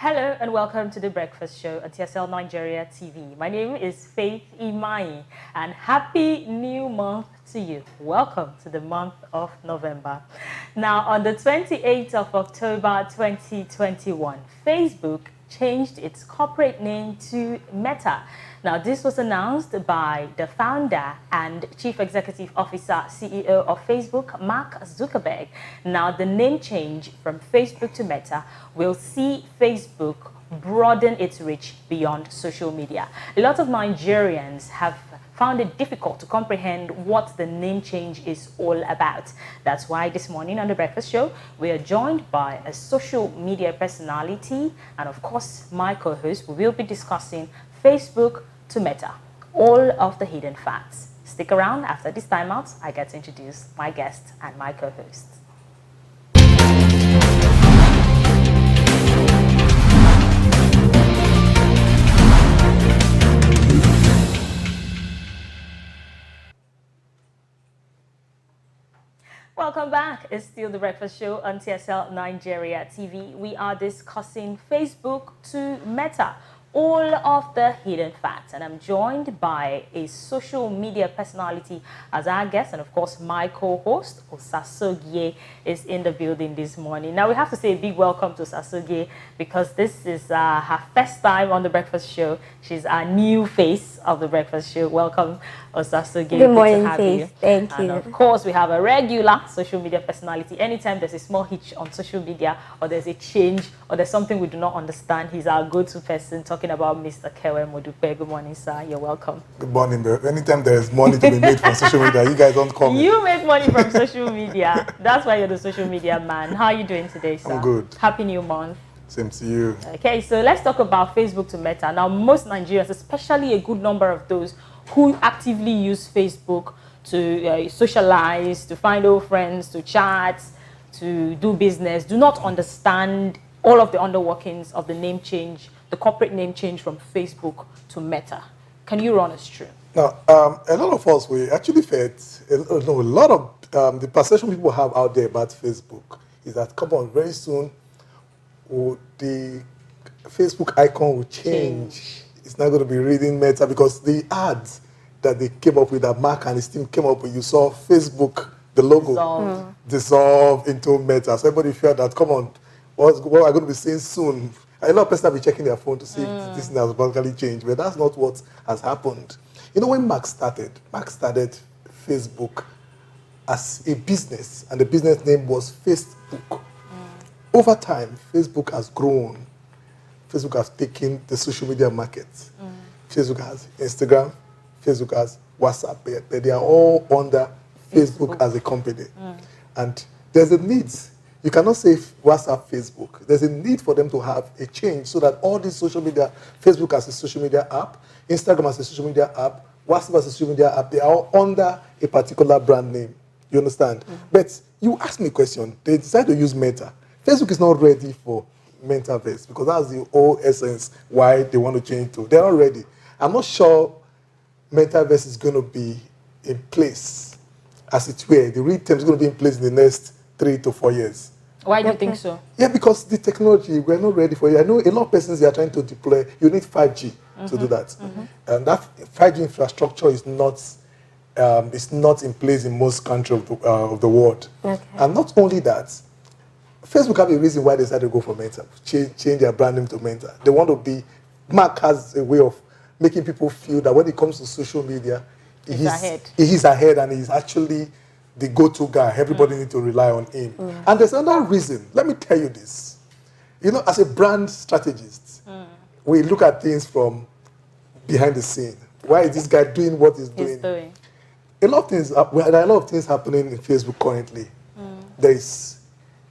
Hello and welcome to the Breakfast Show on TSLNIGERIA TV. My name is Faith Imai and happy new month to you. Welcome to the month of November. Now on the 28th of October 2021, Facebook changed its corporate name to Meta. Now, this was announced by the founder and Chief Executive Officer, CEO of Facebook, Mark Zuckerberg. Now, the name change from Facebook to Meta will see Facebook broaden its reach beyond social media. A lot of Nigerians have found it difficult to comprehend what the name change is all about. That's why this morning on The Breakfast Show, we are joined by a social media personality and, of course, my co-host. We will be discussing Facebook to Meta, all of the hidden facts. Stick around. After this timeout, I get to introduce my guest and my co-host. Welcome back. It's still The Breakfast Show on TSLNIGERIA TV. We are discussing Facebook to Meta, all of the hidden facts, and I'm joined by a social media personality as our guest, and of course my co-host Osasogie is in the building this morning. Now we have to say a big welcome to Osasogie because this is her first time on The Breakfast Show. She's our new face of The Breakfast Show. Welcome, Osasogie. Good morning, Faith. Thank you. And of course we have a regular social media personality. Anytime there's a small hitch on social media or there's a change or there's something we do not understand, he's our go-to person talking about Mr. Kewe Modupe. Good morning, sir. You're welcome. Good morning. Anytime there's money to be made from social media, you guys don't call me. You make money from social media. That's why you're the social media man. How are you doing today, sir? I'm good. Happy new month. Same to you. Okay, so let's talk about Facebook to Meta. Now, most Nigerians, especially a good number of those who actively use Facebook to socialize, to find old friends, to chat, to do business, do not understand all of the underworkings of the name change, the corporate name change from Facebook to Meta. Can you run us through? Now, a lot of us, we actually felt, a lot of the perception people have out there about Facebook is that, come on, very soon, the Facebook icon will change. It's not going to be reading Meta because the ads that they came up with, that Mark and his team came up with, you saw Facebook, the logo, dissolve into Meta. So everybody felt that, come on, what are going to be seeing soon? A lot of people will be checking their phone to see if this thing has radically changed, but that's not what has happened. You know, when Mark started Facebook as a business, and the business name was Facebook. Over time, Facebook has grown. Facebook has taken the social media market. Facebook has Instagram, Facebook has WhatsApp, but they are all under Facebook as a company. And there's a need. You cannot say WhatsApp, Facebook. There's a need for them to have a change so that all these social media, Facebook as a social media app, Instagram as a social media app, WhatsApp as a social media app, they are all under a particular brand name. You understand? But you ask me a question. They decide to use Meta. Facebook is not ready for Metaverse because that's the whole essence why they want to change to. They're not ready. I'm not sure Metaverse is going to be in place as it were. The real term is going to be in place in the next 3 to 4 years. Why do you think so? Yeah, because the technology, we're not ready for it. I know a lot of persons they are trying to deploy. You need 5G to do that. And that 5G infrastructure is not in place in most countries of the world. Okay. And not only that, Facebook have a reason why they decided to go for Meta, change their brand name to Meta. They want to be, Mark has a way of making people feel that when it comes to social media, he's ahead and he's actually the go-to guy. Everybody needs to rely on him. And there's another reason. Let me tell you this. You know, as a brand strategist, we look at things from behind the scene. Why is this guy doing what he's doing? A lot of things, there are a lot of things happening in Facebook currently. There is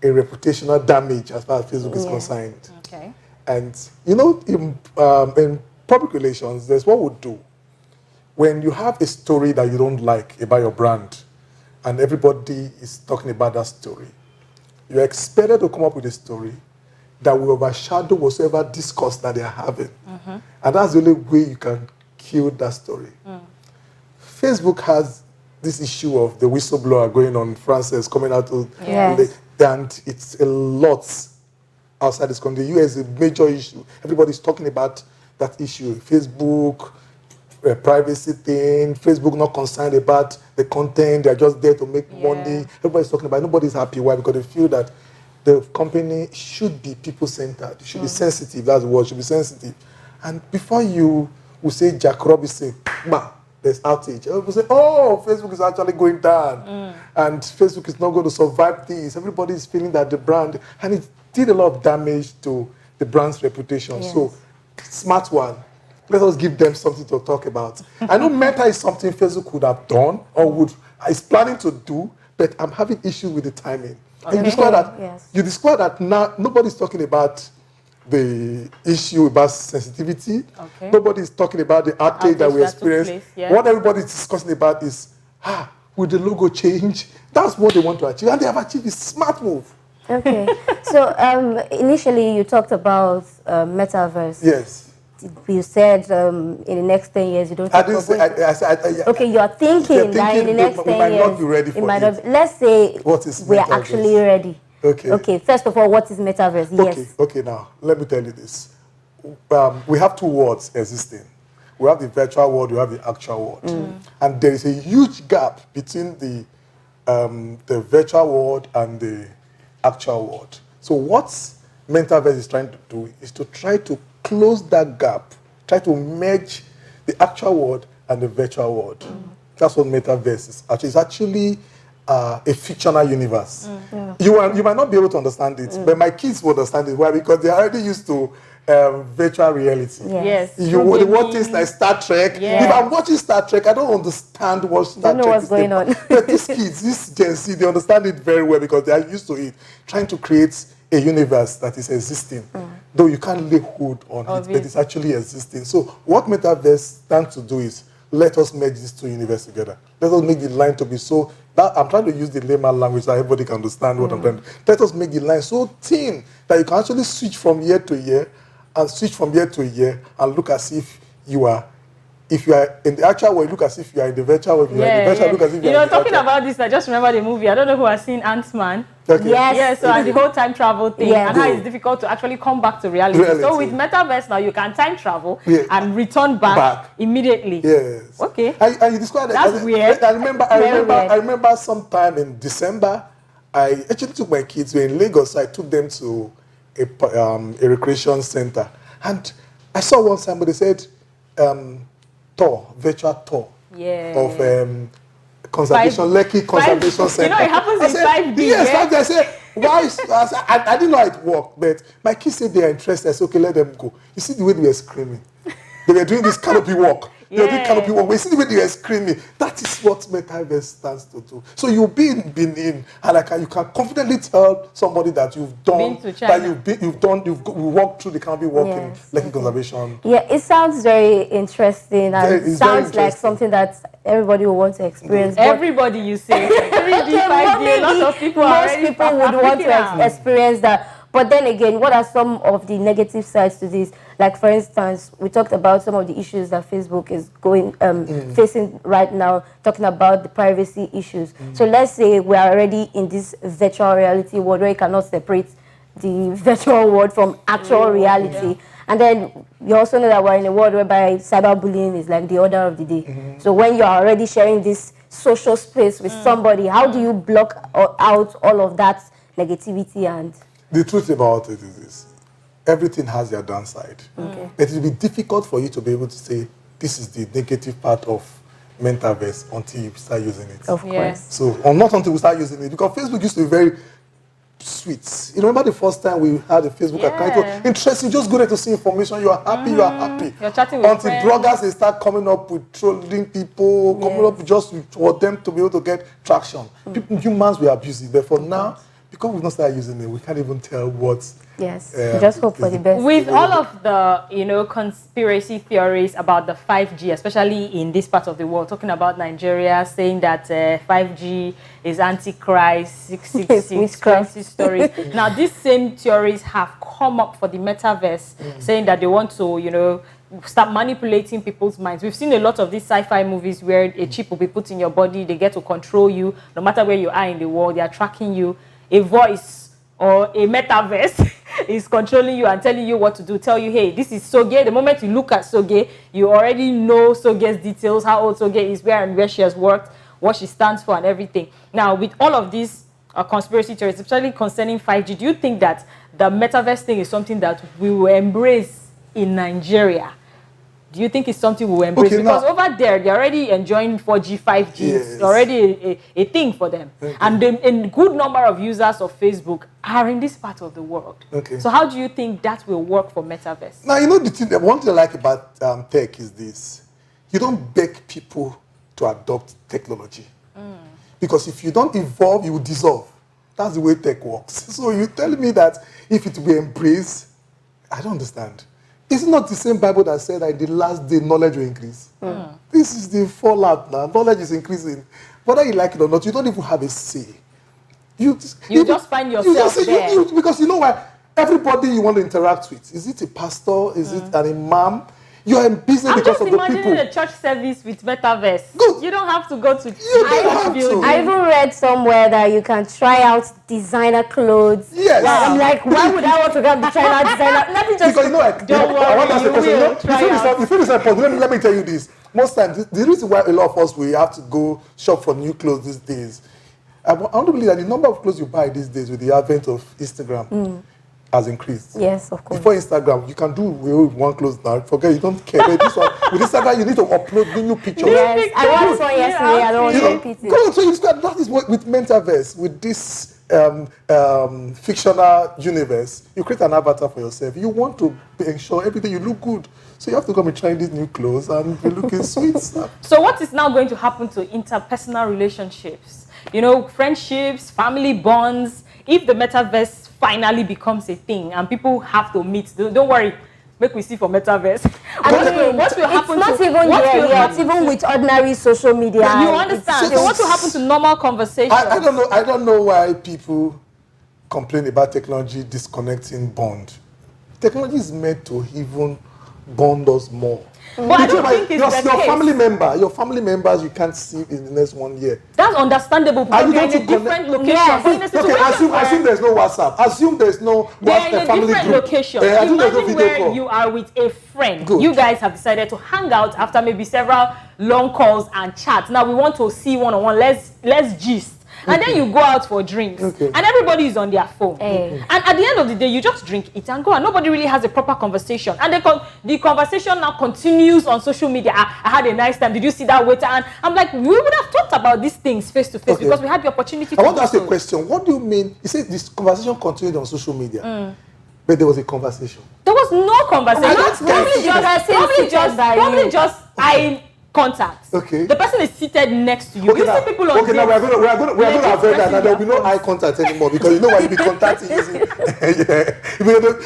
a reputational damage as far as Facebook is concerned. Okay. And, you know, in public relations, there's what we do. When you have a story that you don't like about your brand, and everybody is talking about that story, you're expected to come up with a story that will overshadow whatsoever discourse that they're having. And that's the only way you can kill that story. Facebook has this issue of the whistleblower going on, Frances coming out to, and it's a lot outside this country. The US is a major issue. Everybody's talking about that issue. Facebook, privacy thing, Facebook not concerned about the content. They're just there to make money. Everybody's talking about it. Nobody's happy. Why? Because they feel that the company should be people-centered. It should be sensitive. That's the word. It should be sensitive. And before you will say Jack Robinson, bah, there's outage. People say, oh, Facebook is actually going down. And Facebook is not going to survive this. Everybody is feeling that the brand, and it did a lot of damage to the brand's reputation. Yes. So, smart one. Let us give them something to talk about. I know Meta is something Facebook would have done or is planning to do, but I'm having issues with the timing. And you discover that now nobody's talking about the issue about sensitivity. Nobody's talking about the outage that we experienced. What everybody's discussing about is, will the logo change? That's what they want to achieve. And they have achieved a smart move. Okay. So initially you talked about metaverse. Yes. You said in the next 10 years you don't think okay, you're thinking that in the next 10 years we might not be ready for it. Let's say what is we're actually ready. Okay, first of all, what is metaverse? Yes. Okay, now let me tell you this. We have two worlds existing. We have the virtual world, we have the actual world. And there is a huge gap between the virtual world and the actual world. So what metaverse is trying to do is to try to close that gap, try to merge the actual world and the virtual world. That's what metaverse is. It's actually a fictional universe. You might not be able to understand it, but my kids will understand it. Why? Because they're already used to virtual reality. Yes. They watch things like Star Trek. If I'm watching Star Trek, I don't understand what Star Trek is. What's going on. But these kids, this Gen Z, they understand it very well because they are used to it. Trying to create a universe that is existing. Though you can't lay hold on it, but it's actually existing. So what metaverse stands to do is let us merge these two universes together. Let us make the line to be so, I'm trying to use the layman language so everybody can understand what I'm trying to do. Let us make the line so thin that you can actually switch from year to year and switch from year to year and look as if you are in the actual world, look as if you are in the virtual world. Look as if you know, talking about this, I just remember the movie. I don't know who has seen Ant-Man. Yes. So and the whole time travel thing and how it's difficult to actually come back to reality. So with metaverse now, you can time travel and return back immediately. Yes. Okay. And you described that's weird. I remember sometime in December, I actually took my kids. We were in Lagos. So I took them to a recreation center, and I saw one somebody said. Virtual tour of conservation, Lekki Conservation Center. You know, it happens in 5D. Yes, I said, why? I didn't know how it worked, but my kids said they are interested. I said, okay, let them go. You see the way they were screaming. They were doing this canopy walk. They were doing canopy walk. You see the way they were screaming. That is what metaverse stands to do. So you've been in, and you can confidently tell somebody that you've done, you've walked through the canopy walk in Lekki Conservation. Yeah, it sounds very interesting. And it sounds like something that everybody will want to experience. Everybody, you say. 3D, 5D, lots of people would want to experience that. But then again, what are some of the negative sides to this? Like, for instance, we talked about some of the issues that Facebook is facing right now, talking about the privacy issues. So let's say we are already in this virtual reality world where you cannot separate the virtual world from actual reality. And then you also know that we're in a world whereby cyberbullying is like the order of the day. So when you're already sharing this social space with somebody, how do you block out all of that negativity? And the truth about it is this. Everything has their downside. It will be difficult for you to be able to say, this is the negative part of metaverse until you start using it. Of course. So, or not until we start using it. Because Facebook used to be very sweet. You remember the first time we had a Facebook account? It was interesting. Just go there to see information. You are happy. You are happy. You're chatting with until bloggers, they start coming up with trolling people, coming up just for them to be able to get traction. Humans were abusing. But for now, because we've not started using it, we can't even tell what. Just hope for the best. With all of the, conspiracy theories about the 5G, especially in this part of the world, talking about Nigeria, saying that 5G is Antichrist, 666, crazy stories. Now, these same theories have come up for the metaverse, saying that they want to, start manipulating people's minds. We've seen a lot of these sci-fi movies where a chip will be put in your body, they get to control you, no matter where you are in the world, they are tracking you. A voice or a metaverse is controlling you and telling you what to do, tell you, hey, this is Soge. The moment you look at Soge, you already know Soge's details, how old Soge is, where she has worked, what she stands for, and everything. Now, with all of these conspiracy theories, especially concerning 5G, do you think that the metaverse thing is something that we will embrace in Nigeria? Do you think it's something we will embrace? Okay, because over there, they're already enjoying 4G, 5G. Yes. It's already a thing for them. Okay. And a good number of users of Facebook are in this part of the world. Okay. So how do you think that will work for metaverse? Now, you know, the one thing I like about tech is this. You don't beg people to adopt technology. Because if you don't evolve, you will dissolve. That's the way tech works. So you tell me that if it will be embraced, I don't understand. It's not the same Bible that said that in the last day, knowledge will increase. This is the fallout now. Knowledge is increasing. Whether you like it or not, you don't even have a say. You just find yourself there. Because you know what? Everybody you want to interact with, is it a pastor? Is it an imam? You are in business because of the people. I'm just imagining a church service with metaverse. Good. You don't have to go to have building. to. I even read somewhere that you can try out designer clothes. Yes. Wow. I'm like, why would I want to go and try out designer? Let me just. Because you know, like, Don't worry, I want to ask you a question. will You know, try out. before this point, let me tell you this. Most times, the reason why a lot of us we have to go shop for new clothes these days, I want to believe that the number of clothes you buy these days with the advent of Instagram has increased. Yes, of course. Before Instagram, you can do with one clothes now. Forget, you don't care. But this one, with Instagram, you need to upload new pictures. Yes, I watched one yesterday. I don't want to repeat it. Go on, so that is what with metaverse, with this fictional universe, you create an avatar for yourself. You want to ensure everything you look good. So you have to come and try these new clothes and be looking sweet. So what is now going to happen to interpersonal relationships? You know, friendships, family bonds. If the metaverse finally becomes a thing and people have to meet, don't worry, make we see for metaverse. What will happen? It's not even here yet. Even with ordinary social media. You understand? So what will happen to normal conversation? I don't know. I don't know why people complain about technology disconnecting bond. Technology is meant to even bond us more. But I don't think it's the your case. your family members you can't see in the next 1 year. That's understandable because they're in a different location. Yes. But in a situation Okay, assume there's no WhatsApp. Assume there's no they're in a family different group. location. Assume there's no Imagine video where call. you are with a friend. Good. You guys have decided to hang out after maybe several long calls and chats. Now we want to see one-on-one. Let's gist. And then you go out for drinks. Okay. And everybody is on their phone. Hey. And at the end of the day, you just drink it and go. And nobody really has a proper conversation. And the conversation now continues on social media. I had a nice time. Did you see that waiter? And I'm like, we would have talked about these things face to face Okay. because we had the opportunity to I want to do ask you so. a question. What do you mean? You said this conversation continued on social media, but there was a conversation. There was no conversation. that's Probably just eye contact. Okay. The person is seated next to you. Okay, You now, see people on now dates, we're going to avoid that. Now there will be no pressing eye contact anymore because you know why you'll be contacting using. Yeah.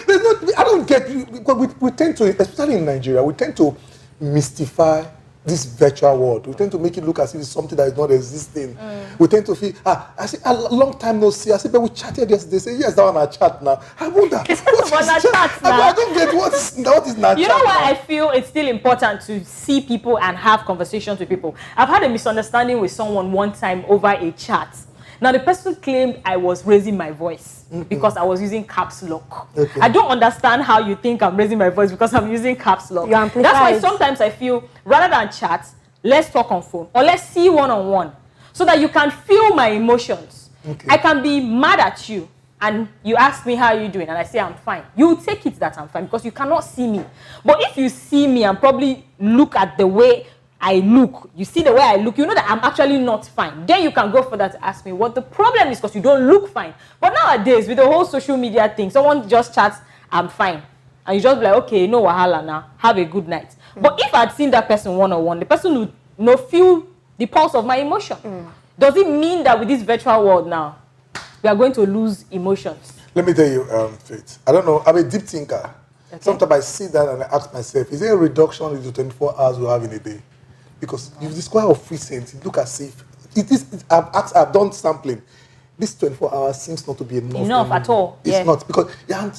There's no. I don't get. Because we tend to, especially in Nigeria, we tend to mystify this virtual world. We tend to make it look as if it's something that is not existing. We tend to feel, I say, a long time no see. I say, but we chatted yesterday. Say, yes, that one I chat now. I wonder. What is chat? I don't get what is not You chat know why now? I feel it's still important to see people and have conversations with people? I've had a misunderstanding with someone one time over a chat. Now, the person claimed I was raising my voice because I was using caps lock. Okay. I don't understand how you think I'm raising my voice because I'm using caps lock. You amplify That's why it. sometimes I feel, rather than chat, let's talk on phone or let's see one-on-one so that you can feel my emotions. Okay. I can be mad at you and you ask me, how are you doing? And I say, I'm fine. You take it that I'm fine because you cannot see me. But if you see me and probably look at the way I look, you see the way I look, you know that I'm actually not fine. Then you can go further to ask me what the problem is because you don't look fine. But nowadays, with the whole social media thing, someone just chats, I'm fine. And you just be like, okay, no wahala now, have a good night. But if I'd seen that person one-on-one, the person would feel the pulse of my emotion. Does it mean that with this virtual world now, we are going to lose emotions? Let me tell you, Faith. I don't know. I'm a deep thinker. Okay. Sometimes I sit down and I ask myself, is there a reduction in the 24 hours we have in a day? Because if the square of recent, it look as if I've done sampling. This 24 hours seems not to be enough. Enough at all. It's not because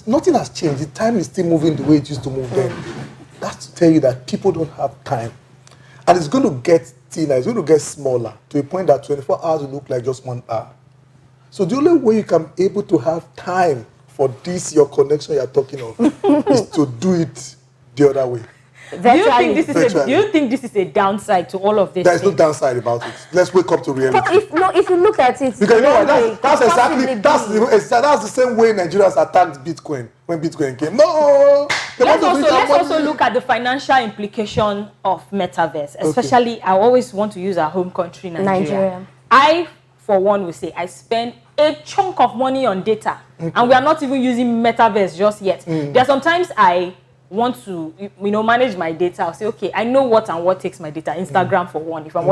nothing has changed. The time is still moving the way it used to move then. That's to tell you that people don't have time, and it's going to get thinner. It's going to get smaller to a point that 24 hours will look like just 1 hour. So the only way you can be able to have time for this, your connection you're talking of, is to do it the other way. Do you think this is a downside to all of this? There is no downside about it. Let's wake up to reality. But if you look at it, because you know what, that's the same way Nigerians attacked Bitcoin when Bitcoin came. No. Let's also look at the financial implication of metaverse. Especially, I always want to use our home country, Nigeria. I, for one, will say I spend a chunk of money on data, and we are not even using metaverse just yet. There are sometimes I want to manage my data. I'll say, okay, I know what takes my data. Instagram for one. If I'm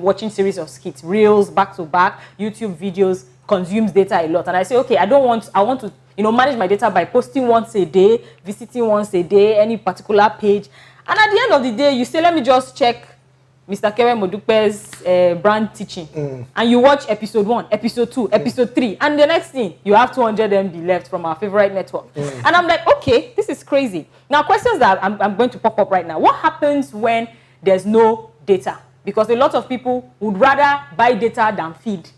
watching series of skits, reels back to back, YouTube videos consumes data a lot. And I say, okay, I want to manage my data by posting once a day, visiting once a day, any particular page. And at the end of the day, you say, let me just check Mr. Kewe Modupe's brand teaching. And you watch episode 1, episode 2, episode 3. And the next thing, you have 200 MB left from our favorite network. And I'm like, okay, this is crazy. Now, questions that I'm going to pop up right now. What happens when there's no data? Because a lot of people would rather buy data than feed.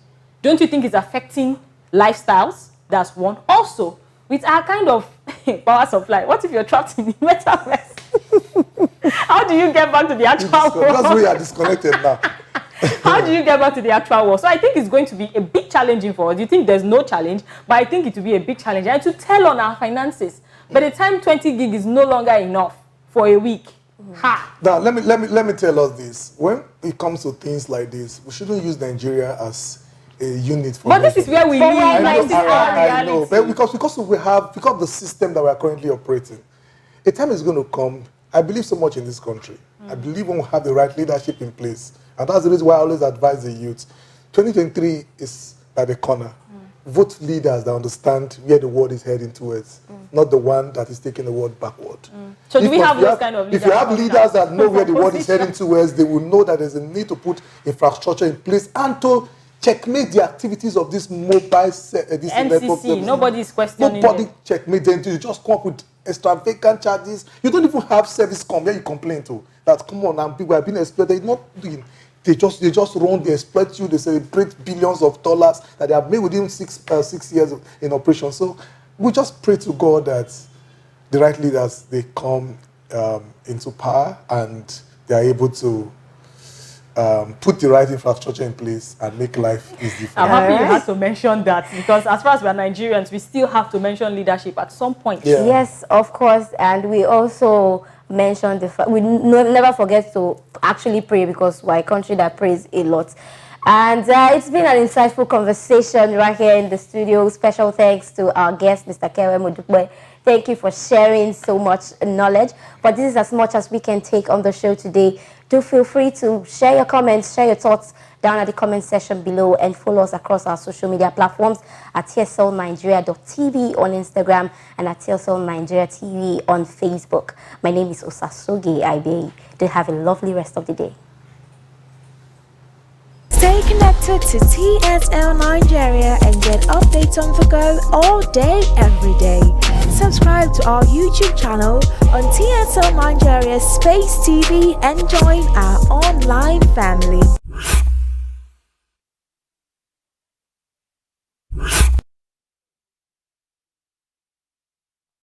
Don't you think it's affecting lifestyles? That's one. Also, with our kind of power supply, what if you're trapped in the metaverse? How do you get back to the actual world? Because we are disconnected now. How do you get back to the actual world? So I think it's going to be a big challenging for us. You think there's no challenge, but I think it will be a big challenge. And to tell on our finances, by the time 20 gig is no longer enough for a week. Now, let me tell us this. When it comes to things like this, we shouldn't use Nigeria as a unit for. But this is where we live. I know. But because of the system that we are currently operating, a time is going to come. I believe so much in this country. I believe when we have the right leadership in place. And that's the reason why I always advise the youth. 2023 is at the corner. Vote leaders that understand where the world is heading towards, not the one that is taking the world backward. So do we have those kind of leaders? If you have leaders that know where the world is heading towards, they will know that there's a need to put infrastructure in place and to checkmate the activities of this mobile this NCC. Nobody is questioning. Nobody checkmate them. You just come up with extravagant charges. You don't even have service where you complain to. That come on, and people have been exploited. They're not doing. They just run. They exploit you. They celebrate billions of dollars that they have made within 6 years in operation. So we just pray to God that the right leaders they come into power and they are able to put the right infrastructure in place and make life easy for I'm happy you had to mention that, because as far as we're Nigerians, we still have to mention leadership at some point. Yeah. Yes, of course. And we also mentioned the fact we never forget to actually pray, because we're a country that prays a lot. And it's been an insightful conversation right here in the studio. Special thanks to our guest, Mr. Kewe Modupe. Thank you for sharing so much knowledge. But this is as much as we can take on the show today. Do feel free to share your comments, share your thoughts down at the comment section below, and follow us across our social media platforms at TSLNIGERIA.TV on Instagram and at TSLNIGERIA TV on Facebook. My name is Osasoge Ibe. Do have a lovely rest of the day. Stay connected to TSL Nigeria and get updates on the go all day, every day. Subscribe to our YouTube channel on TSL Nigeria Space TV and join our online family.